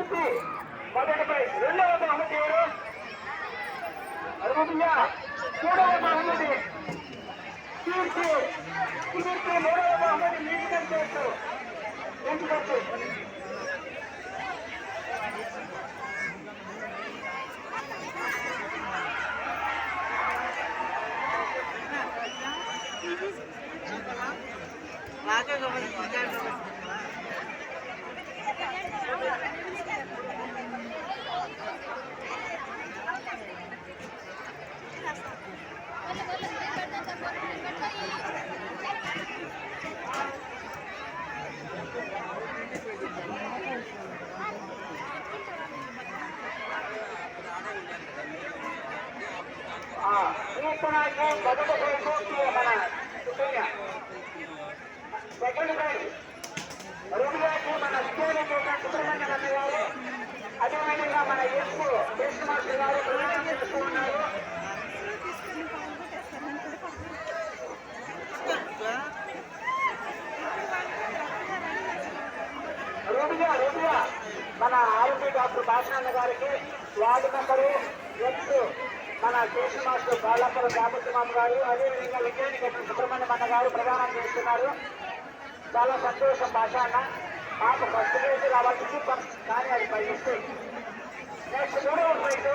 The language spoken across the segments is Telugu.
కీర్తి మొదటి ప్రైజ్. రెండవ బహుమతి ఎవరు? అరుగుతుందా? మూడవ బహుమతి కీర్తి. కీర్తి మూడవ బహుమతి మ్యూజికల్ చేస్తూ ఎంచుకోవచ్చు. కీర్తనానికి మొదటి ప్రైజ్ మన సుకన్య, సెకండ్ ప్రైజ్ రూమియాకి మన విజయని చేసిన సుబ్రహ్మణ్యం అన్న గారు, అదేవిధంగా మన ఎస్పు కృష్ణమాస్టర్ గారు ప్రయాణం చేస్తూ ఉన్నారు. రూమియా మన ఆరోగ్య డాక్టర్ భాషాన్న గారికి, వార్డు మెంబరు ఎస్ మన స్టేషన్ మాస్టర్ బాలాపర రామసింహం గారు, అదేవిధంగా విజయాన్ని కట్టిన సుబ్రహ్మణ్యం అన్న గారు ప్రదానం చేస్తున్నారు. చాలా సంతోషం భాష అన్న. మాకు ఫస్ట్ ప్రైజ్ రావాల్సింది, కానీ అది బై మిస్టేక్. నెక్స్ట్ మూడవ ప్రైజ్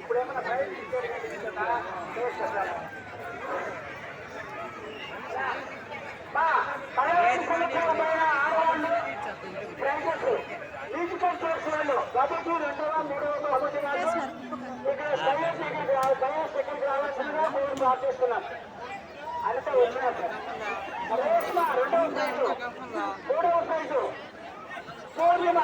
ఇప్పుడు ఏమన్నా ప్రైజ్ ఆడవాళ్ళు ప్రైజెస్ మ్యూజికల్ చైర్స్ వాళ్ళు కాబట్టి రెండవ మూడవ బహుమతి కాదు. ఇక్కడ సెకండ్ రావాల్సిందిగా మేము ప్రార్థిస్తున్నాం. అంతా వచ్చినా సార్. రేష్మ రెండవ ప్రైజు, మూడవ ప్రైజు పూర్ణిమ.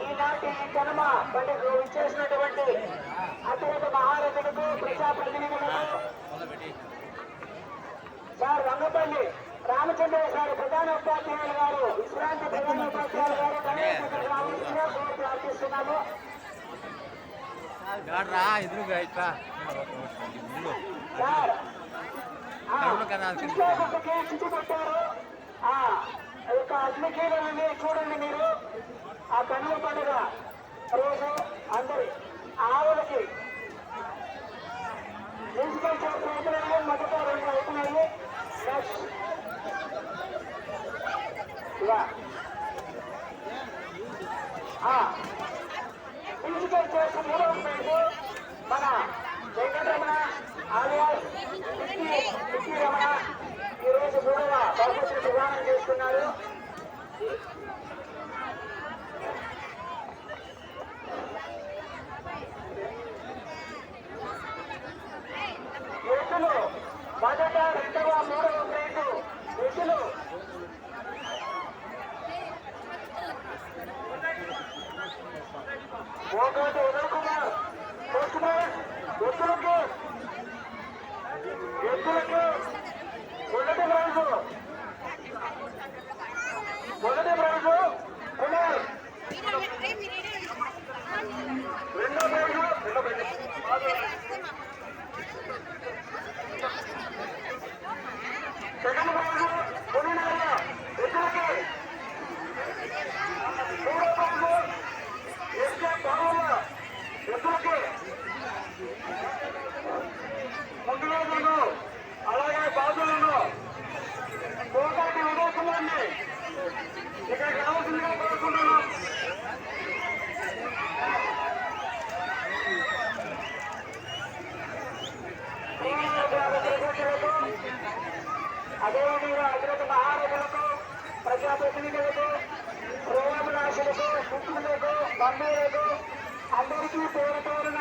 ఈనాటి జన్మ పండుగ ఇచ్చేసినటువంటి అత్యంత మహారథులకు, ప్రజాప్రతినిధులకు సార్ రంగపల్లి రామచంద్ర సార్ ప్రధాన ఉపాధ్యాయులు గారు, విశ్రాంతి ప్రధాన ఉపాధ్యాయులు గారు గణేష్ రావాల్సిందిగా ప్రార్థిస్తున్నాము. అగ్నికీలని చూడండి మీరు. ఆ కన్నుల పండుగ రోజు అందరి ఆవులకి మ్యూజికల్ చైర్స్ అవుతున్నాయి. మొదట రెండు అవుతున్నాయి. మ్యూజికల్ చైర్స్ మూడవ ప్రైజు మన వెంకటరమణ ఆలియాస్ పిట్టి రమణ ఈరోజు మూడవ బహుమతిని ప్రదానం చేస్తున్నారు. ఎద్దులు మొదట రెండవ మూడవ ప్రైజు ఎద్దులు ఒకటి ఉదయ్ కుమార్ ఫస్ట్ ప్రైజ్ ఎద్దులకి మొదటి ప్రైజు కుమార్, రెండో ప్రైజు సెకండ్ ప్రైజు కొనినాయ ఎద్దులకి, మూడో ప్రైజు ఎస్కే పరువుల ఎద్దులకి, ముందు రోజులను అలాగే బాధలను కోటాటి ఉదయ్ కుమార్ని ఇక్కడికి రావాల్సిందిగా కోరుకుంటున్నాం. అదేవిధంగా అగ్రత మహారాజులకు, ప్రజాప్రతినిధులకు, ప్రేమరాశులకు, మిత్రులకు బంధువులకు అందరికీ పేరు పేరున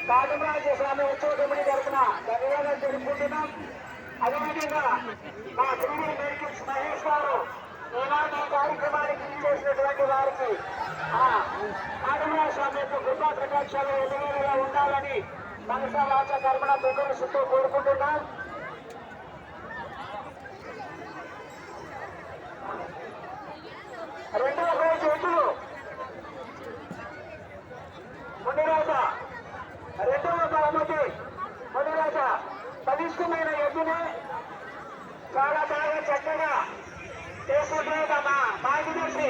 కాటమరాజు స్వామి ఉత్సవ కమిటీ తరఫున ధన్యవాదాలు తెలుపుకుంటున్నాం. అదేవిధంగా మా గురువు మెడికల్స్ మహేష్ గారు ఈనాటి కార్యక్రమానికి చేసినటువంటి వారికి కాటమరాజు స్వామి యొక్క కృపా ప్రకాశాలు ఎదురుగా ఉండాలని మనసా వాచ కర్మణ ప్రకృతితో కోరుకుంటున్నాం. రెండవ రోజు ఎద్దులు మునిరాజా రెండవ బహుమతి మునిరాజా పవిష్టమైన ఎద్దుని చాలా బాగా చక్కగా చేసుకుంటున్న మా మార్గదర్శి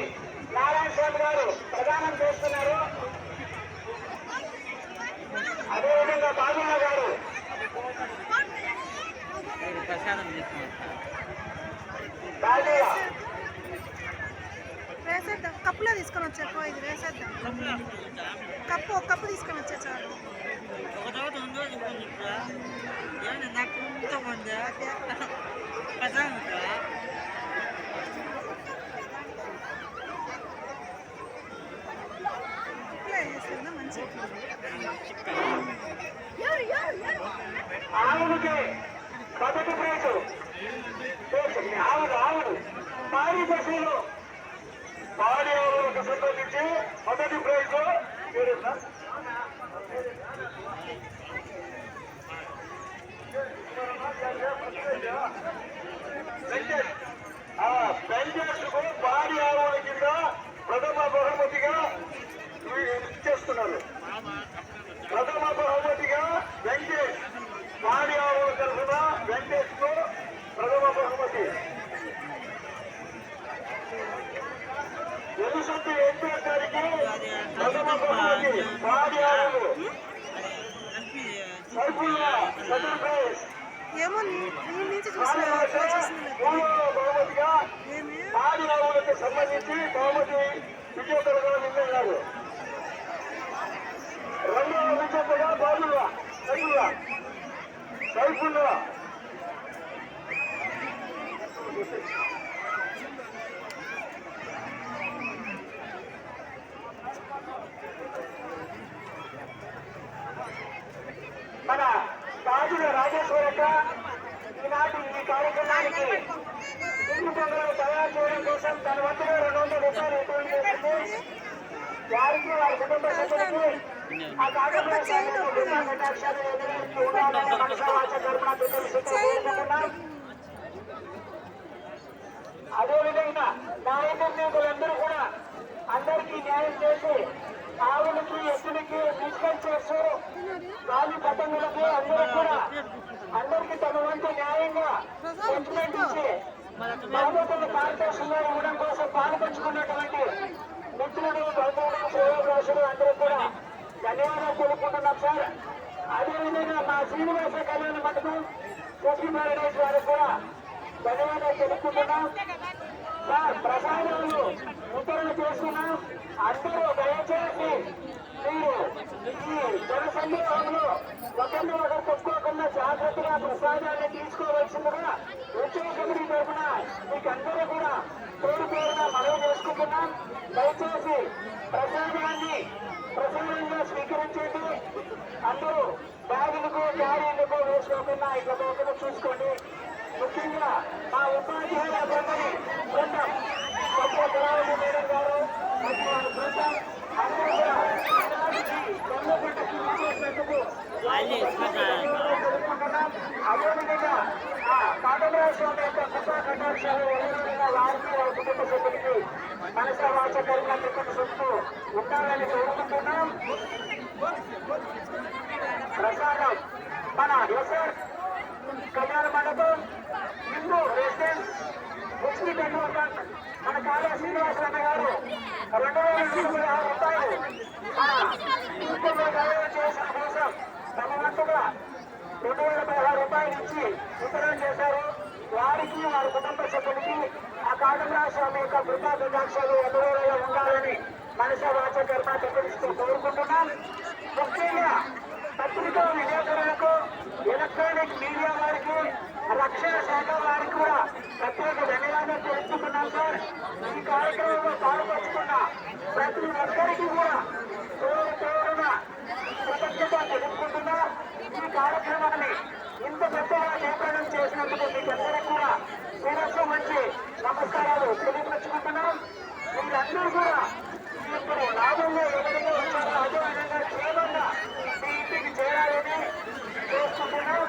నారాయణ స్వామి గారు ప్రదానం చేస్తున్నారు. అదేవిధంగా బాబున్న గారు వేసేద్దాం, కప్పులో తీసుకొని వచ్చాకో ఇది వేసేద్దాం. కప్పు తీసుకొని వచ్చా చాలు. ఆవుడికి మొదటి ప్రైజు ఆవుడు పాడి దశలో పాడి ఆవులకు సంబంధించి మొదటి ప్రైజు బెంజర్స్కు పాడి ఆవుల కింద ప్రథమ బహుమతిగా ఇచ్చేస్తున్నారు. ప్రథమ బహుమతిగా వెంకటేష్ పాడి ఆవుల తరఫున వెంకటేష్ కు ప్రథమ బహుమతి. ఎలుసొత్తి ఎన్టీఆర్ గారికి ప్రథమ బహుమతి పాడి ఆవులు. Saifullah second prize. మూడవ బహుమతిగా పాడి ఆవులకు సంబంధించి బహుమతి విజేతలుగా నిన్నారు. రెండవ విజేతగా బాబుల్లా సైఫుల్లా మన రాజుల రాజేశ్వరక్క ఈనాటి ఈ కార్యక్రమానికి ఇంటి పొంగలను తయారు చేయడం కోసం తన వంతులో 200 రూపాయలు రిటర్న్ చేసింది. వారికి వారి కుటుంబ సభ్యులకి ఆ కార్యక్రమాలు ఉండాలని మనసా వాచ కర్మణ కోరుకుంటున్నాం. అదేవిధంగా న్యాయనిర్ణేతలందరూ కూడా అందరికీ న్యాయం చేసి ఆవులకి ఎద్దులకి బిస్కెట్ చేస్తూ గాలి పతంగులకి అందరికీ తమ వంతు న్యాయంగా జడ్జిమెంట్ ఇచ్చి బాధ్యతలు కార్పొరేషన్లో ఇవ్వడం కోసం పాల్పంచుకున్నటువంటి మిత్రులు బంధువులు శ్రేయోభిలాషులు అందరూ కూడా ధన్యవాదాలు తెలుపుకుంటున్నాం సార్. అదేవిధంగా మా శ్రీనివాస కళ్యాణ మండపం శశి పారడైజ్ వారికి కూడా ధన్యవాదాలు తెలుపుకుంటున్నాం సార్. ప్రసాదాలు వితరణ చేస్తున్నాం. అందరూ దయచేసి మీరు ఈ జనసందేహంలో ఒకరిని ఒకరు తప్పుకోకుండా జాగ్రత్తగా ప్రసాదాన్ని తీసుకోవాల్సిందిగా ఉత్సవ కమిటీ తరఫున మీకు అందరూ కూడా పేరు పేరుగా మనవి చేసుకుంటున్నాం. దయచేసి ప్రసాదంగా స్వీకరించండి. అందరూ బ్యాగులకు క్యారీలకు వేసుకోకుండా ఇట్లా పోకుండా చూసుకోండి. ముఖ్యంగా మా ఉపాధ్యాయ బృందం సత్య కళావతి మేడం గారు మరియు వారి బృందం అందరూ కూడా అదేవిధంగా కాటమరాజు స్వామి యొక్క కృపా కటాక్షాలు ఎదురుగా వారికి వారి కుటుంబ సభ్యులకి మనసా వాచ కర్మ చుట్టూ ఉండాలని కోరుకుంటున్నాం. ప్రసాదం మన ఎస్ఆర్ కళ్యాణ మండపం Hindu residence HD petrol bunk మన కాళా శ్రీనివాసరావు గారు 2,216 రూపాయలు మన ఇంట్లో చేసిన కోసం తమ వంతుగా 2,016 రూపాయలు ఇచ్చి వితరణ చేశారు. వారికి వారి కుటుంబ సభ్యులకి ఆ కాటమరాజు స్వామి యొక్క కృపా కటాక్షాలు ఎదురుగా ఉండాలని మనసా వాచ కర్మ ప్రకటిస్తూ కోరుకుంటున్నాం. ముఖ్యంగా పత్రికా విలేకరులకు ఎలక్ట్రానిక్ మీడియా వారికి రక్షణ శాఖ వారికి కూడా ప్రత్యేక ధన్యవాదాలు తెలుపుతున్నాం. కోరుకుంటున్నాం సార్. ఈ కార్యక్రమంలో పాల్పంచుకున్న ప్రతి ఒక్కరికి కూడా పేరున కృతజ్ఞత తెలుపుకుంటున్నా. ఈ కార్యక్రమాన్ని ఇంత పెద్దగా జయప్రదం చేసినందుకు మీకందరికీ కూడా శిరస్సు మంచి నమస్కారాలు తెలియపరుచుకుంటున్నాం. మీరందరూ కూడా ఇప్పుడు లాభంలో ఎవరిగా ఉన్నారో అదే విధంగా క్షేమంగా మీ ఇంటికి చేరాలని కోరుకుంటున్నాం.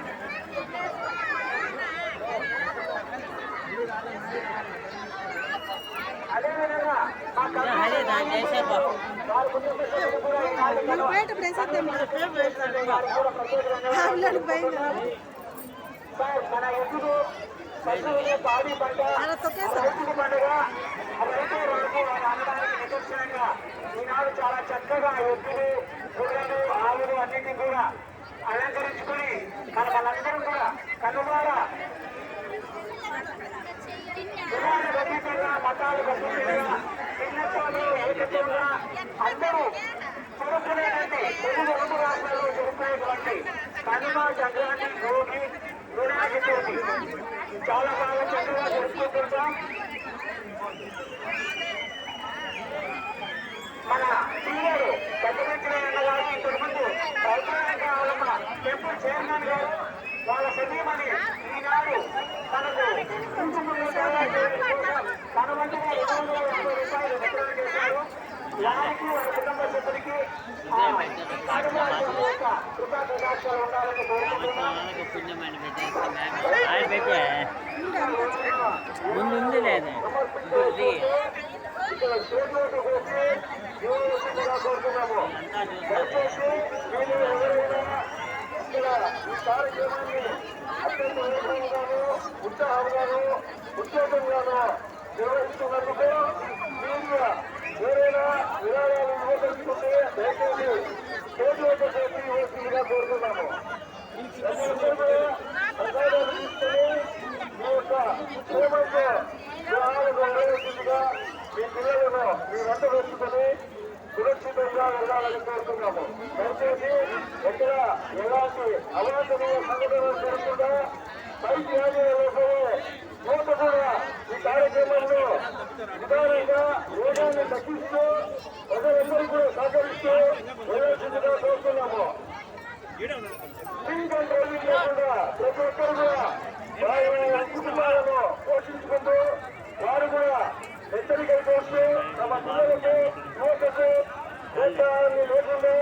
అదేవిధంగా మా మన బయట ప్లేసేద్దాం భయం సార్ మన ఎదురు పశువులు పాడి పంట అలా తొక్కేసా రైతుల పండుగ రైతు రోజు అనడానికి నిదర్శనంగా ఈనాడు చాలా చక్కగా ఎద్దులు గుర్రెలు ఆవులు అన్నింటినీ కూడా అలంకరించుకుని మనందరం కూడా కనుమారా కులాలకు అతీతంగా మతాలకు అతీతంగా భిన్నత్వాలు ఏకత్వంగా అందరూ జరుపుకునేటువంటి తెలుగు రెండు రాష్ట్రాల్లో జరుపుకునేటువంటి కనుమ సంక్రాంతి భోగి వినాయక చవితి చాలా బాగా చక్కగా జరుపుకుంటుంటాం. మన సీనియర్ పెద్దమంత్రి గారు ఇంతకుముందు పౌరాణిక మన టెంపుల్ చైర్మన్ గారు వాళ్ళ సతీమణి ఈనాడు మనకు తన వంతుగా 250 రూపాయలు వితరణ చేశారు. వారికి వాళ్ళ కుటుంబ సభ్యులకి కృతజ్ఞతాలు ఉండాలని కోరుకుంటున్నాం. ముందు లేదు ఇక్కడ స్టేట్లోకి వచ్చి యూనివర్సిటీగా కోరుతున్నాము. దయచేసి మీరు ఎవరైనా ఇక్కడ ఈ కార్యక్రమాన్ని అత్యంత వేగంగాను ఉత్సాహంగాను ఉద్యోగంగాను నిర్వహిస్తున్నందుకు మీడియా ఎవరైనా విరాళాలు ఇవ్వదలుచుకుంటే దయచేసి స్టేట్లోకి వచ్చి యూనివర్సిటీగా కోరుతున్నాము. ప్రజలందరూ కూడా ప్రసాదాలు తీసుకుని మీ యొక్క క్షేమంతో గ్రహాలకు నిర్వహించుగా మీ పిల్లలను మీ వెంట వేసుకుని సురక్షితంగా వెళ్ళాలని కోరుతున్నాము. దయచేసి ఎక్కడ ఎలాంటి అవాంఛనీయ సంఘటనలు జరగకుండా పైకి ఆదేశాలతో యువత కూడా ఈ కార్యక్రమంలో నిదానంగా వేగాన్ని తగ్గిస్తూ ప్రజలందరూ కూడా సహకరిస్తూ వెళ్ళాల్సిందిగా కోరుతున్నాము. డ్రింక్ అండ్ డ్రైవింగ్ లేకుండా ప్రతి ఒక్కరు కూడా వారి కుటుంబాలను పోషించుకుంటూ వారు కూడా హెచ్చరికలు చేస్తూ తమ పిల్లలకు యువతకు లేకుండా